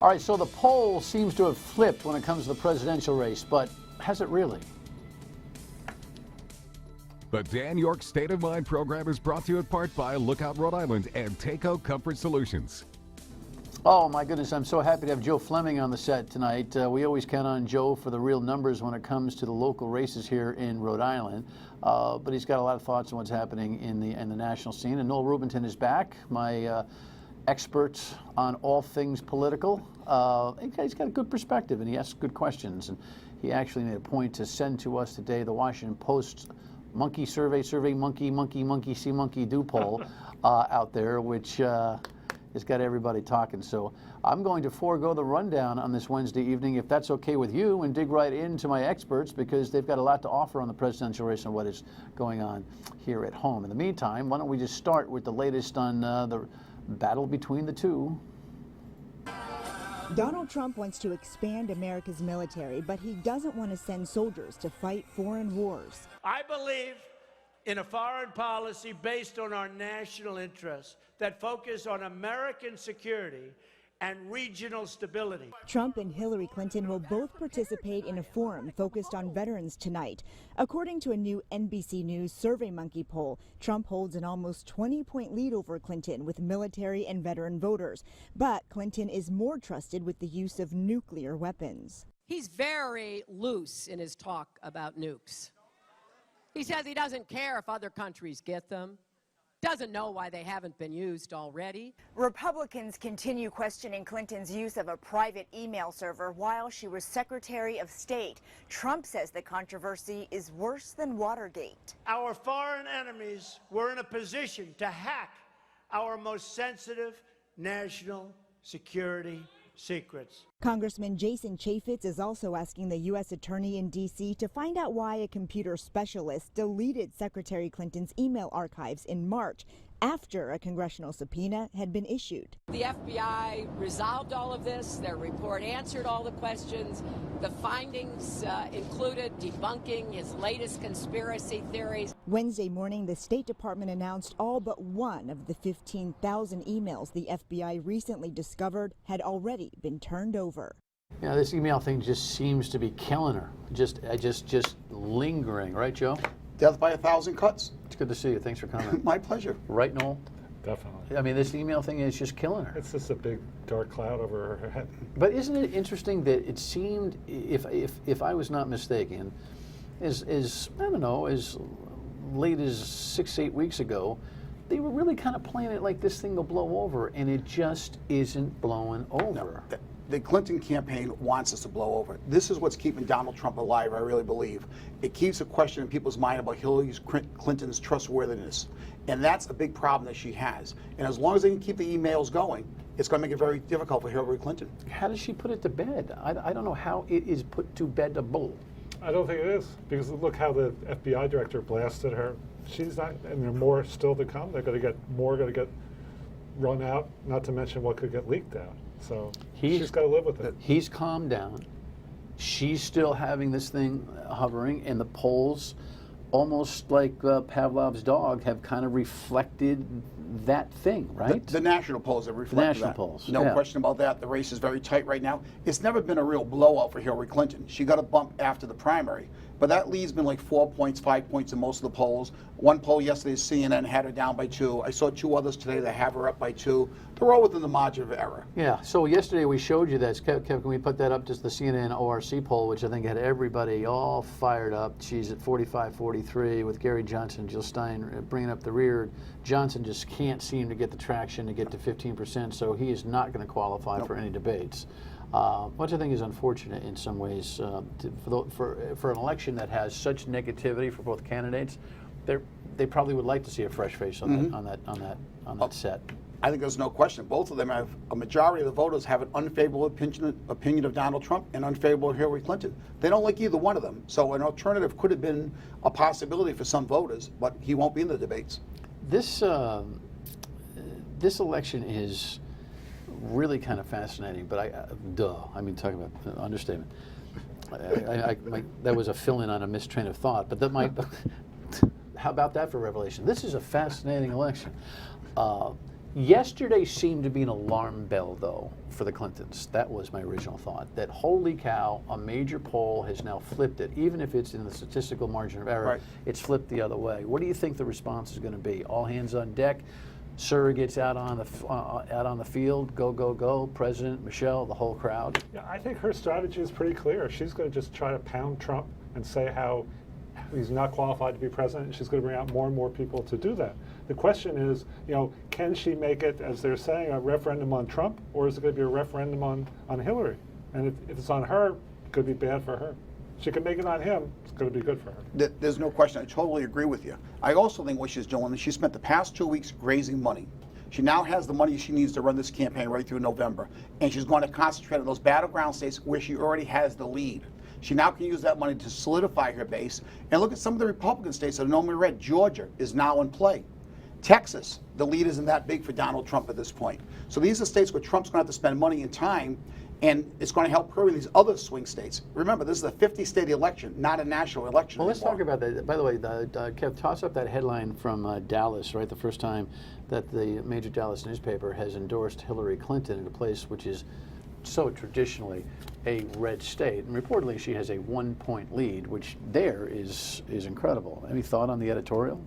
All right, so the poll seems to have flipped when it comes to the presidential race, but has it really? The Dan York State of Mind program is brought to you in part by Lookout Rhode Island and Takeo Comfort Solutions. Oh, my goodness, I'm so happy to have Joe Fleming on the set tonight. We always count on Joe for the real numbers when it comes to the local races here in Rhode Island. But he's got a lot of thoughts on what's happening in the national scene. And Noel Rubinton is back, my expert on all things political. He's got a good perspective, and he asks good questions. And he actually made a point to send to us today the Washington Post monkey survey, monkey, see monkey do poll out there, which has got everybody talking. So I'm going to forego the rundown on this Wednesday evening, if that's okay with you, and dig right into my experts, because they've got a lot to offer on the presidential race and what is going on here at home. In the meantime, why don't we just start with the latest on the battle between the two. Donald Trump wants to expand America's military, but he doesn't want to send soldiers to fight foreign wars. I believe in a foreign policy based on our national interests that focus on American security and regional stability. Trump and Hillary Clinton will both participate in a forum focused on veterans tonight. According to a new NBC News SurveyMonkey poll, Trump holds an almost 20-point lead over Clinton with military and veteran voters. But Clinton is more trusted with the use of nuclear weapons. He's very loose in his talk about nukes. He says he doesn't care if other countries get them. Doesn't know why they haven't been used already. Republicans continue questioning Clinton's use of a private email server while she was Secretary of State. Trump says the controversy is worse than Watergate. Our foreign enemies were in a position to hack our most sensitive national security secrets. Congressman Jason Chaffetz is also asking the U.S. Attorney in D.C. to find out why a computer specialist deleted Secretary Clinton's email archives in March after a congressional subpoena had been issued. The FBI resolved all of this. Their report answered all the questions. The findings included debunking his latest conspiracy theories. Wednesday morning, the State Department announced all but one of the 15,000 emails the FBI recently discovered had already been turned over. Yeah, this email thing just seems to be killing her. Just lingering, right, Joe? Death by 1,000 cuts. It's good to see you. Thanks for coming. My pleasure. Right, Noel? Definitely. I mean, this email thing is just killing her. It's just a big dark cloud over her head. But isn't it interesting that it seemed, if I was not mistaken, as I don't know, as late as 6-8 weeks ago, they were really kind of playing it like this thing will blow over, and it just isn't blowing over. No, the Clinton campaign wants us to blow over. This is what's keeping Donald Trump alive, I really believe. It keeps a question in people's mind about Hillary Clinton's trustworthiness. And that's a big problem that she has. And as long as they can keep the emails going, it's going to make it very difficult for Hillary Clinton. How does she put it to bed? I don't know how it is put to bed a bull. I don't think it is, because look how the FBI director blasted her. She's not, and there are more still to come. They're going to get more, going to get run out, not to mention what could get leaked out. So she's got to live with it. He's calmed down. She's still having this thing hovering, and the polls, almost like Pavlov's dog, have kind of reflected that thing, right? The national polls have reflected the national that. polls. No question about that. The race is very tight right now. It's never been a real blowout for Hillary Clinton. She got a bump after the primary, but that lead's been like 4 points, 5 points in most of the polls. One poll yesterday, CNN had her down by 2. I saw 2 others today that have her up by 2. They're all within the margin of error. Yeah, so yesterday we showed you that. Kev, can we put that up, just the CNN ORC poll, which I think had everybody all fired up. She's at 45-43 with Gary Johnson, Jill Stein bringing up the rear. Johnson just can't seem to get the traction to get to 15%, so he is not going to qualify for any debates. Which I think is unfortunate in some ways for an election that has such negativity for both candidates. They probably would like to see a fresh face on that set. I think there's no question. Both of them have, a majority of the voters have an unfavorable opinion of Donald Trump and unfavorable of Hillary Clinton. They don't like either one of them. So an alternative could have been a possibility for some voters, but he won't be in the debates. This election is really kind of fascinating, but I mean, talking about understatement. That was a fill-in on a missed train of thought, but that might. How about that for revelation? This is a fascinating election. Yesterday seemed to be an alarm bell, though, for the Clintons. That was my original thought, that holy cow, a major poll has now flipped it. Even if it's in the statistical margin of error, Right. It's flipped the other way. What do you think the response is going to be? All hands on deck, surrogates out on the field, go, go, go, President, Michelle, the whole crowd? Yeah, I think her strategy is pretty clear. She's going to just try to pound Trump and say how he's not qualified to be president, and she's going to bring out more and more people to do that. The question is, can she make it, as they're saying, a referendum on Trump, or is it going to be a referendum on Hillary? And if it's on her, it could be bad for her. If she can make it on him, it's going to be good for her. There's no question. I totally agree with you. I also think what she's doing is she spent the past 2 weeks raising money. She now has the money she needs to run this campaign right through November, and she's going to concentrate on those battleground states where she already has the lead. She now can use that money to solidify her base. And look at some of the Republican states that are normally red. Georgia is now in play. Texas, the lead isn't that big for Donald Trump at this point. So these are states where Trump's going to have to spend money and time, and it's going to help her in these other swing states. Remember, this is a 50-state election, not a national election Well, let's anymore. talk about that. By the way, Kev, toss up that headline from Dallas, right? The first time that the major Dallas newspaper has endorsed Hillary Clinton in a place which is so traditionally a red state. And reportedly, she has a 1-point lead, which there is incredible. Any thought on the editorial?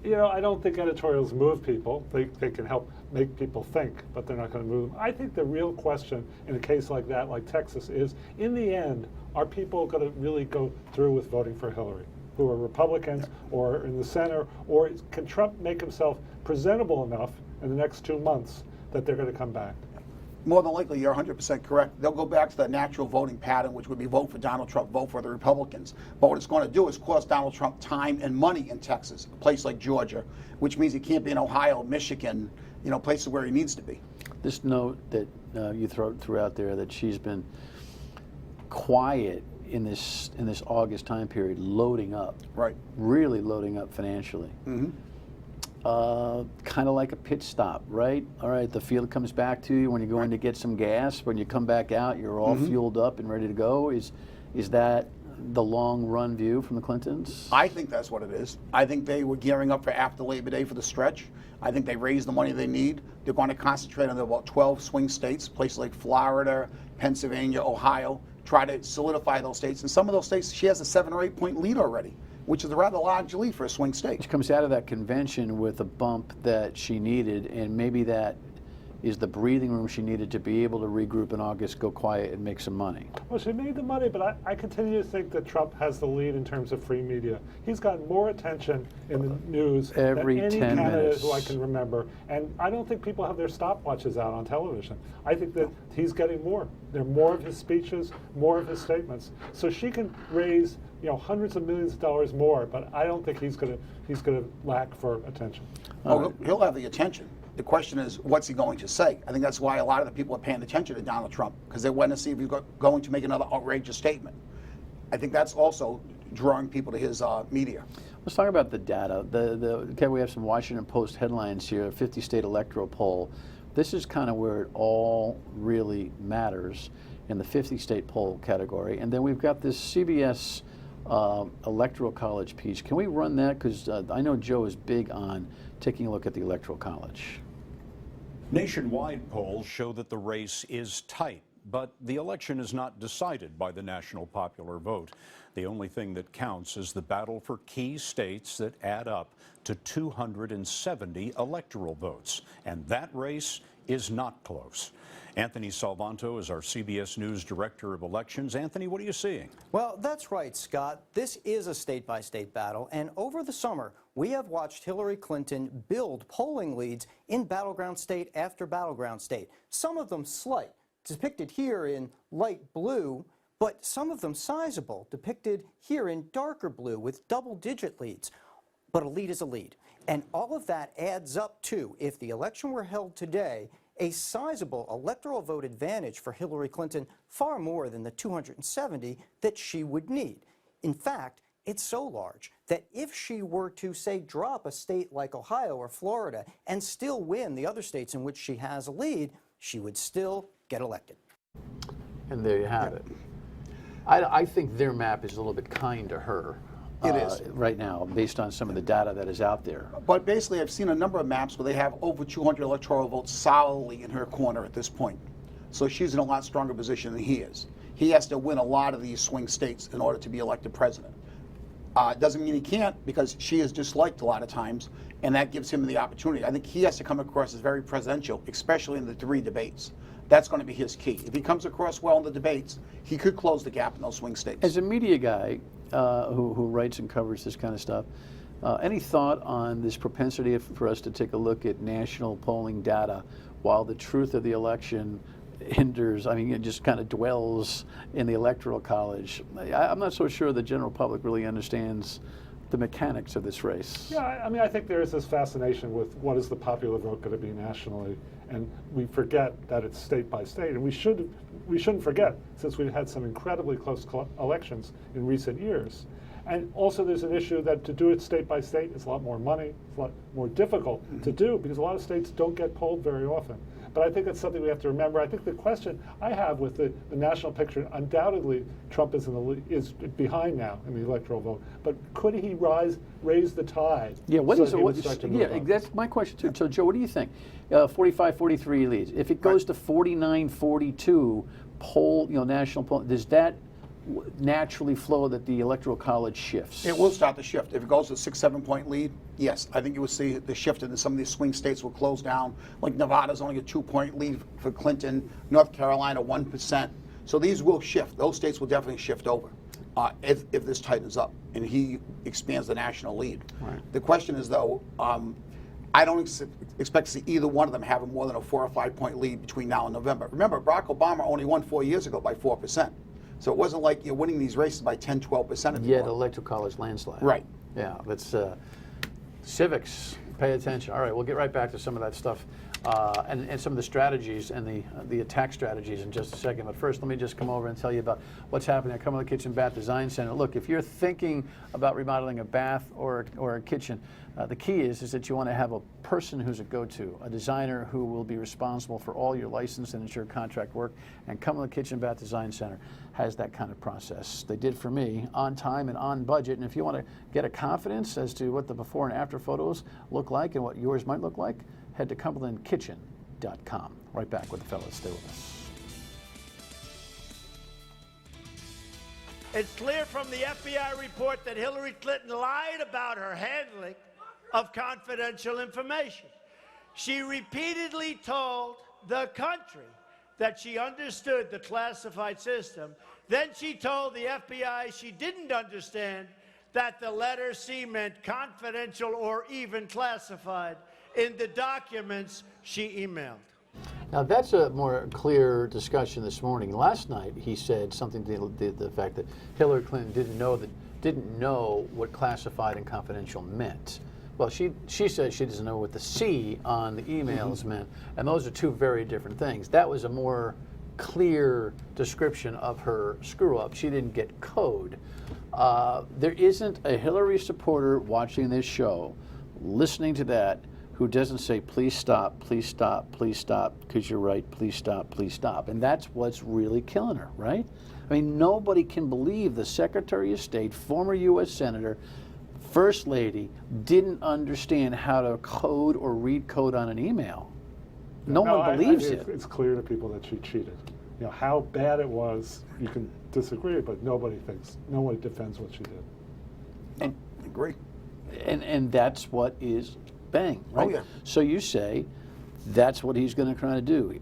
I don't think editorials move people. They can help make people think, but they're not going to move them. I think the real question in a case like that, like Texas, is in the end, are people going to really go through with voting for Hillary, who are Republicans or in the center, or can Trump make himself presentable enough in the next 2 months that they're going to come back? More than likely, you're 100% correct. They'll go back to the natural voting pattern, which would be vote for Donald Trump, vote for the Republicans. But what it's going to do is cost Donald Trump time and money in Texas, a place like Georgia, which means he can't be in Ohio, Michigan, places where he needs to be. This note that you threw out there that she's been quiet in this August time period, loading up, right? Really loading up financially. Mm-hmm. Kind of like a pit stop, right? All right, the field comes back to you when you're going to get some gas. When you come back out, you're all fueled up and ready to go. Is that the long run view from the Clintons? I think that's what it is. I think they were gearing up for after Labor Day for the stretch. I think they raised the money they need. They're going to concentrate on about 12 swing states, places like Florida, Pennsylvania, Ohio, try to solidify those states. And some of those states, she has a 7 or 8 point lead already, which is a rather large lead for a swing state. She comes out of that convention with a bump that she needed, and maybe that is the breathing room she needed to be able to regroup in August, go quiet, and make some money. Well, she made the money, but I continue to think that Trump has the lead in terms of free media. He's gotten more attention in the news every than any 10 candidate minutes. who I can remember. And I don't think people have their stopwatches out on television. I think that he's getting more. There are more of his speeches, more of his statements. So she can raise hundreds of millions of dollars more, but I don't think he's going to lack for attention. He'll have the attention. The question is, what's he going to say? I think that's why a lot of the people are paying attention to Donald Trump, because they want to see if he's going to make another outrageous statement. I think that's also drawing people to his media. Let's talk about the data. Okay, we have some Washington Post headlines here, a 50-state electoral poll. This is kind of where it all really matters in the 50-state poll category. And then we've got this CBS Electoral College piece. Can we run that? Because I know Joe is big on taking a look at the Electoral College. Nationwide polls show that the race is tight, but the election is not decided by the national popular vote. The only thing that counts is the battle for key states that add up to 270 electoral votes, and that race is not close. Anthony Salvanto is our CBS News Director of Elections. Anthony, what are you seeing? Well, that's right, Scott. This is a state-by-state battle, and over the summer, we have watched Hillary Clinton build polling leads in battleground state after battleground state. Some of them slight, depicted here in light blue, but some of them sizable, depicted here in darker blue with double-digit leads. But a lead is a lead, and all of that adds up to, if the election were held today, a sizable electoral vote advantage for Hillary Clinton, far more than the 270 that she would need. In fact, it's so large that if she were to, say, drop a state like Ohio or Florida and still win the other states in which she has a lead, she would still get elected. And there you have it. I think their map is a little bit kind to her. It is. right now, based on some of the data that is out there. But basically, I've seen a number of maps where they have over 200 electoral votes solidly in her corner at this point. So she's in a lot stronger position than he is. He has to win a lot of these swing states in order to be elected president. Doesn't mean he can't, because she is disliked a lot of times, and that gives him the opportunity. I think he has to come across as very presidential, especially in the 3 debates. That's going to be his key. If he comes across well in the debates, he could close the gap in those swing states. As a media guy who writes and covers this kind of stuff, any thought on this propensity for us to take a look at national polling data while the truth of the election hinders, I mean, it just kind of dwells in the Electoral College? I'm not so sure the general public really understands the mechanics of this race. Yeah, I mean, I think there is this fascination with what is the popular vote going to be nationally, and we forget that it's state by state, and we shouldn't forget, since we've had some incredibly close elections in recent years. And also there's an issue that to do it state by state is a lot more money, it's a lot more difficult to do, because a lot of states don't get polled very often. But I think that's something we have to remember. I think the question I have with the national picture, undoubtedly Trump is behind now in the electoral vote, but could he raise the tide? Yeah, So that's my question too. So Joe, what do you think? 45-43 leads. If it goes to 49-42 national poll, does that naturally flow that the Electoral College shifts? It will start to shift. If it goes to a 6-7 point lead, yes, I think you will see the shift, and some of these swing states will close down. Like Nevada's only a 2-point lead for Clinton, North Carolina 1%. So these will shift. Those states will definitely shift over if this tightens up and he expands the national lead. Right. The question is, though, I don't expect to see either one of them having more than a 4 or 5 point lead between now and November. Remember, Barack Obama only won 4 years ago by 4%. So it wasn't like you're winning these races by 10, 12% anymore. Yet Electoral College landslide. Right. Yeah, that's civics. Pay attention. All right, we'll get right back to some of that stuff and some of the strategies and the attack strategies in just a second. But first, let me just come over and tell you about what's happening at Cumberland Kitchen Bath Design Center. Look, if you're thinking about remodeling a bath or a kitchen, the key is that you want to have a person who's a go-to, a designer who will be responsible for all your licensed and insured contract work. And Cumberland Kitchen Bath Design Center has that kind of process. They did for me, on time and on budget. And if you want to get a confidence as to what the before and after photos look like and what yours might look like, head to cumberlandkitchen.com. Right back with the fellas. Stay with us. It's clear from the FBI report that Hillary Clinton lied about her handling of confidential information. She repeatedly told the country that she understood the classified system. Then she told the FBI she didn't understand that the letter C meant confidential or even classified in the documents she emailed. Now that's a more clear discussion this morning. Last night he said something to the fact that Hillary Clinton didn't know what classified and confidential meant. Well, she said she doesn't know what the C on the emails meant, and those are two very different things. That was a more clear description of her screw-up. She didn't get code. There isn't a Hillary supporter watching this show, listening to that, who doesn't say, please stop, please stop, please stop, because you're right, please stop, please stop. And that's what's really killing her, right? I mean, nobody can believe the Secretary of State, former U.S. Senator, First Lady, didn't understand how to code or read code on an email. No one believes it. It's clear to people that she cheated. You know, how bad it was, you can disagree, but nobody defends what she did. And agree. And that's what is bang, right? Oh, yeah. So you say that's what he's going to try to do.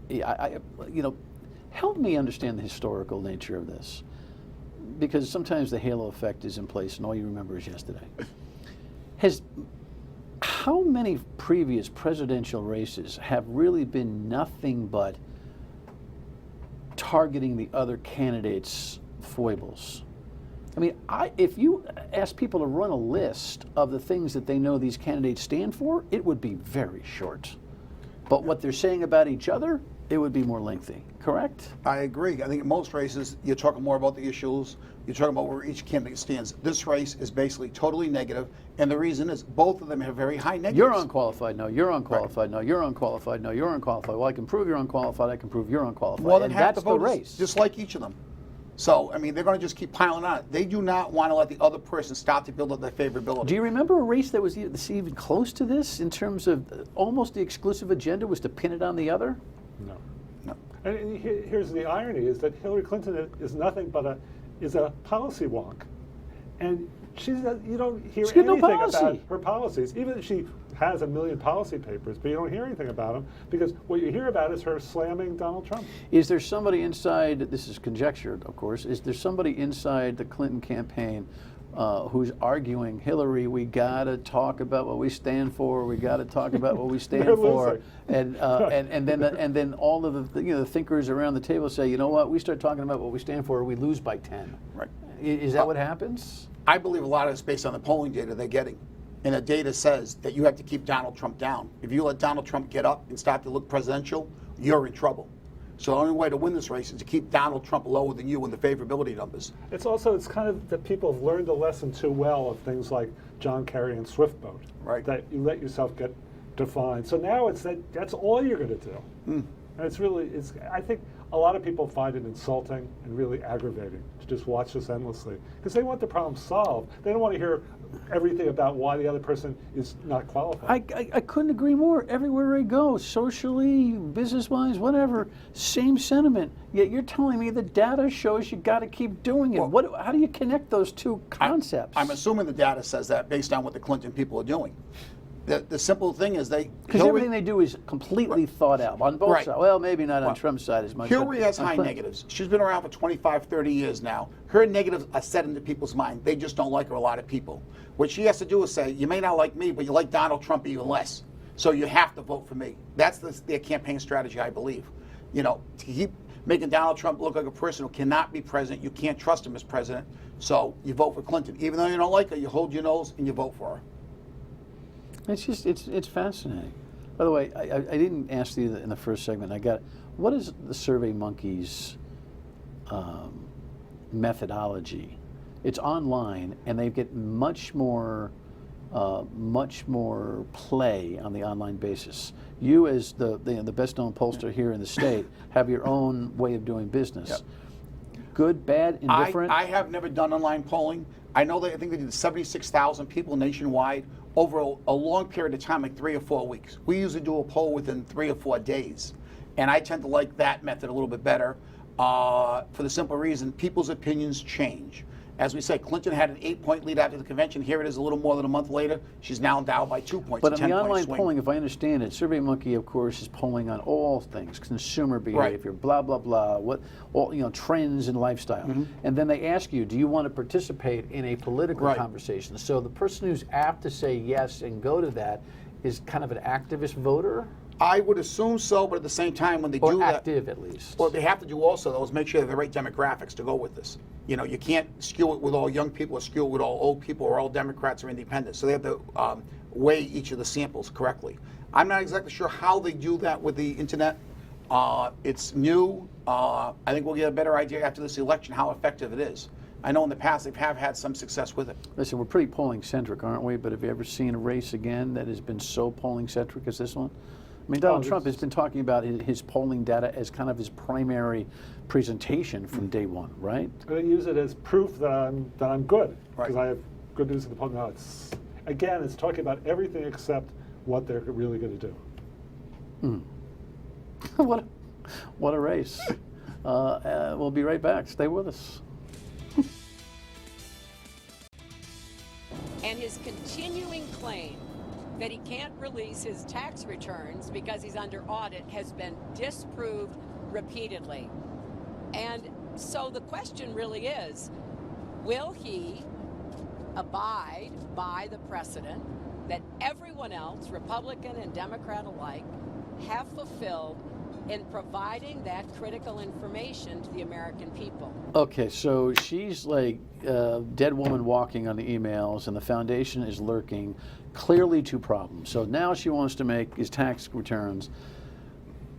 Help me understand the historical nature of this, because sometimes the halo effect is in place and all you remember is yesterday. How many previous presidential races have really been nothing but targeting the other candidates' foibles? I mean, if you ask people to run a list of the things that they know these candidates stand for, it would be very short. But what they're saying about each other, it would be more lengthy, correct? I agree. I think in most races, you're talking more about the issues, you're talking about where each candidate stands. This race is basically totally negative, and the reason is both of them have very high negatives. You're unqualified, no, you're unqualified, no, you're unqualified, no, you're unqualified. Well, I can prove you're unqualified, I can prove you're unqualified. More than and half that's the voters race. dislike each of them. So, I mean, they're going to just keep piling on. They do not want to let the other person start to build up their favorability. Do you remember a race that was even close to this in terms of almost the exclusive agenda was to pin it on the other? No. No. And here's the irony: is that Hillary Clinton is nothing but a policy wonk, and you don't hear She's got no anything policy. about her policies. Even if she has a million policy papers, but you don't hear anything about them because what you hear about is her slamming Donald Trump. Is there somebody inside, this is conjecture, of course, is there somebody inside the Clinton campaign who's arguing, Hillary, we got to talk about what we stand for, we got to talk about what we stand for, and then all of the thinkers around the table say, you know what, we start talking about what we stand for, we lose by 10. Right. Is that what happens? I believe a lot of it's based on the polling data they're getting. And the data says that you have to keep Donald Trump down. If you let Donald Trump get up and start to look presidential, you're in trouble. So the only way to win this race is to keep Donald Trump lower than you in the favorability numbers. It's kind of that people have learned a lesson too well of things like John Kerry and Swift boat. Right. That you let yourself get defined. So now that's all you're going to do. And I think a lot of people find it insulting and really aggravating to just watch this endlessly because they want the problem solved. They don't want to hear everything about why the other person is not qualified. I couldn't agree more. Everywhere I go, socially, business-wise, whatever, same sentiment. Yet you're telling me the data shows you got to keep doing it. Well, How do you connect those two concepts? I'm assuming the data says that based on what the Clinton people are doing. The simple thing is because everything they do is completely thought out on both sides. Well, maybe not on Trump's side as much. Hillary has high negatives. She's been around for 25, 30 years now. Her negatives are set into people's mind. They just don't like her, a lot of people. What she has to do is say, you may not like me, but you like Donald Trump even less. So you have to vote for me. That's their campaign strategy, I believe. To keep making Donald Trump look like a person who cannot be president. You can't trust him as president. So you vote for Clinton. Even though you don't like her, you hold your nose and you vote for her. It's fascinating. By the way, I didn't ask you in the first segment. What is the SurveyMonkey's methodology? It's online, and they get much more play on the online basis. You, as the best-known pollster here in the state, have your own way of doing business. Yep. Good, bad, indifferent. I have never done online polling. I think they did 76,000 people nationwide over a long period of time, like 3 or 4 weeks. We usually do a poll within 3 or 4 days. And I tend to like that method a little bit better for the simple reason people's opinions change. As we say, Clinton had an 8-point lead after the convention. Here it is a little more than a month later. She's now down by 2 points. But on the online polling, if I understand it, SurveyMonkey, of course, is polling on all things: consumer behavior, blah blah blah, trends and lifestyle. And then they ask you, do you want to participate in a political conversation? So the person who's apt to say yes and go to that is kind of an activist voter. I would assume so, but at the same time, when they do that, active at least. What they have to do also, though, is make sure they have the right demographics to go with this. You can't skew it with all young people or skew it with all old people or all Democrats or independents. So they have to weigh each of the samples correctly. I'm not exactly sure how they do that with the internet. It's new. I think we'll get a better idea after this election how effective it is. I know in the past they have had some success with it. Listen, we're pretty polling-centric, aren't we? But have you ever seen a race again that has been so polling-centric as this one? I mean, Donald Trump has been talking about his polling data as kind of his primary presentation from day one, right? I use it as proof that I'm good because Right. I have good news in the polling. No, it's talking about everything except what they're really going to do. What a race. We'll be right back. Stay with us. And his continuing claim that he can't release his tax returns because he's under audit has been disproved repeatedly. And so the question really is, will he abide by the precedent that everyone else, Republican and Democrat alike, have fulfilled in providing that critical information to the American people? Okay, so she's like a dead woman walking on the emails, and the foundation is lurking. Clearly two problems. So now she wants to make his tax returns.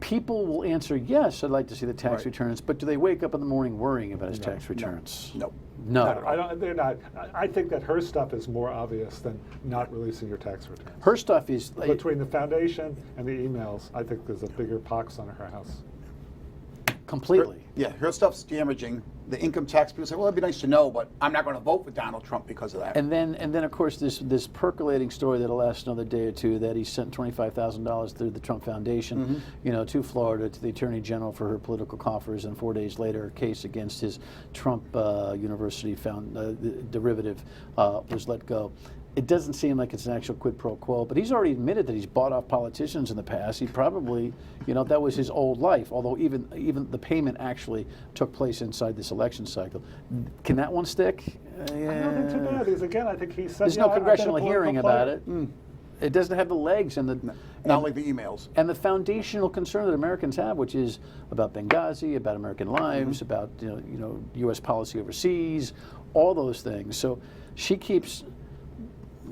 People will answer, yes, I'd like to see the tax returns, but do they wake up in the morning worrying about his tax returns? No. No. They're not. I think that her stuff is more obvious than not releasing your tax returns. Her stuff is... Between the foundation and the emails, I think there's a bigger pox on her house. Completely. Her stuff's damaging. The income tax people say, well, it'd be nice to know, but I'm not going to vote for Donald Trump because of that. And then of course this percolating story that'll last another day or two, that he sent $25,000 through the Trump Foundation, to Florida, to the Attorney General for her political coffers, and 4 days later, a case against his Trump University derivative was let go. It doesn't seem like it's an actual quid pro quo, but he's already admitted that he's bought off politicians in the past. He probably, that was his old life, although even the payment actually took place inside this election cycle. Can that one stick? I don't think too bad, because again, I think he said, there's no congressional hearing about it. It doesn't have the legs and not like the emails. And the foundational concern that Americans have, which is about Benghazi, about American lives, about U.S. policy overseas, all those things. So she keeps.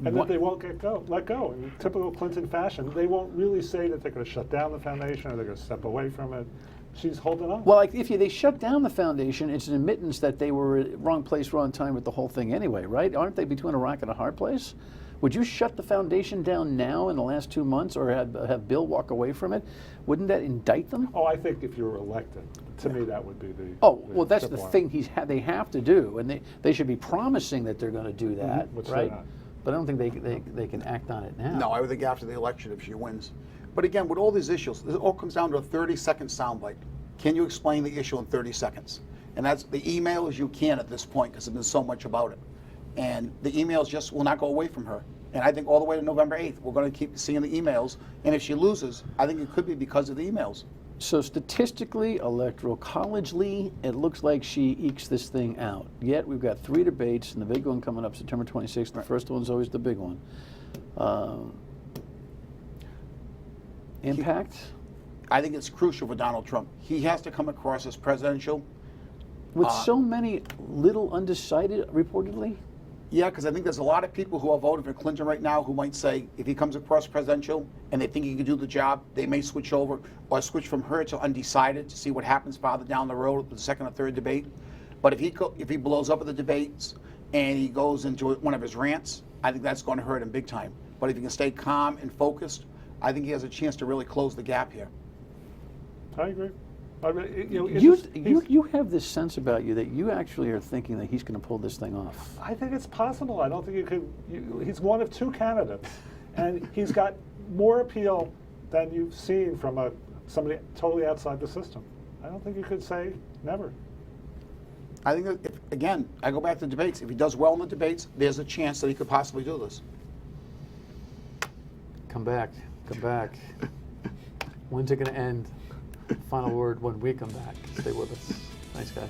And then they won't let go. In typical Clinton fashion, they won't really say that they're going to shut down the foundation or they're going to step away from it. She's holding on. Well, if they shut down the foundation, it's an admittance that they were wrong place, wrong time with the whole thing anyway, right? Aren't they between a rock and a hard place? Would you shut the foundation down now in the last 2 months, or have Bill walk away from it? Wouldn't that indict them? Oh, I think if you were elected, to me that would be the. Well, that's the thing they have to do, and they should be promising that they're going to do that, right? But I don't think they can act on it now. No, I would think after the election if she wins. But again, with all these issues, it all comes down to a 30-second soundbite. Can you explain the issue in 30 seconds? And that's the emails you can at this point, because there's been so much about it. And the emails just will not go away from her. And I think all the way to November 8th, we're going to keep seeing the emails. And if she loses, I think it could be because of the emails. So statistically, electoral collegely, it looks like she ekes this thing out. Yet we've got 3 debates, and the big one coming up September 26th. The first one's always the big one. Impact? I think it's crucial for Donald Trump. He has to come across as presidential. With so many little undecided, reportedly? Yeah, because I think there's a lot of people who are voting for Clinton right now who might say, if he comes across presidential and they think he can do the job, they may switch over or switch from her to undecided to see what happens farther down the road with the second or third debate. But if he blows up at the debates and he goes into one of his rants, I think that's going to hurt him big time. But if he can stay calm and focused, I think he has a chance to really close the gap here. I agree. I mean, you have this sense about you that you actually are thinking that he's going to pull this thing off. I think it's possible. I don't think you could. He's one of 2 candidates, and he's got more appeal than you've seen from somebody totally outside the system. I don't think you could say never. I think that again, I go back to the debates. If he does well in the debates, there's a chance that he could possibly do this. Come back. When's it going to end? Final word when we come back. Stay with us. Thanks, guys.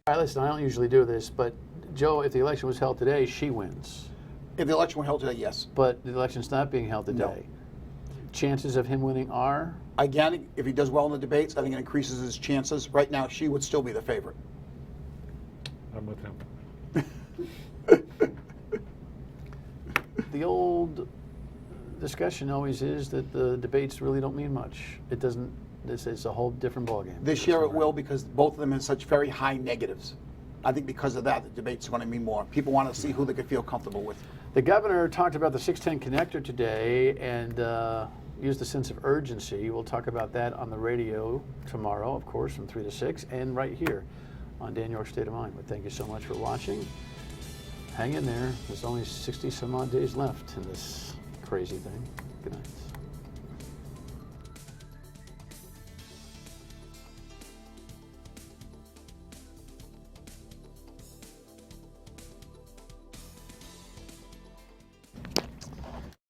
All right, listen, I don't usually do this, but Joe, if the election was held today, she wins. If the election were held today, yes. But the election's not being held today. No. Chances of him winning are? Again, if he does well in the debates, I think it increases his chances. Right now, she would still be the favorite. I'm with him. The old discussion always is that the debates really don't mean much. It doesn't. It's a whole different ballgame. This year it will, because both of them have such very high negatives. I think because of that, the debates are going to mean more. People want to see who they could feel comfortable with. The governor talked about the 610 connector today and used a sense of urgency. We'll talk about that on the radio tomorrow, of course, from 3 to 6, and right here on Dan York's State of Mind. But thank you so much for watching. Hang in there. There's only 60 some odd days left in this crazy thing.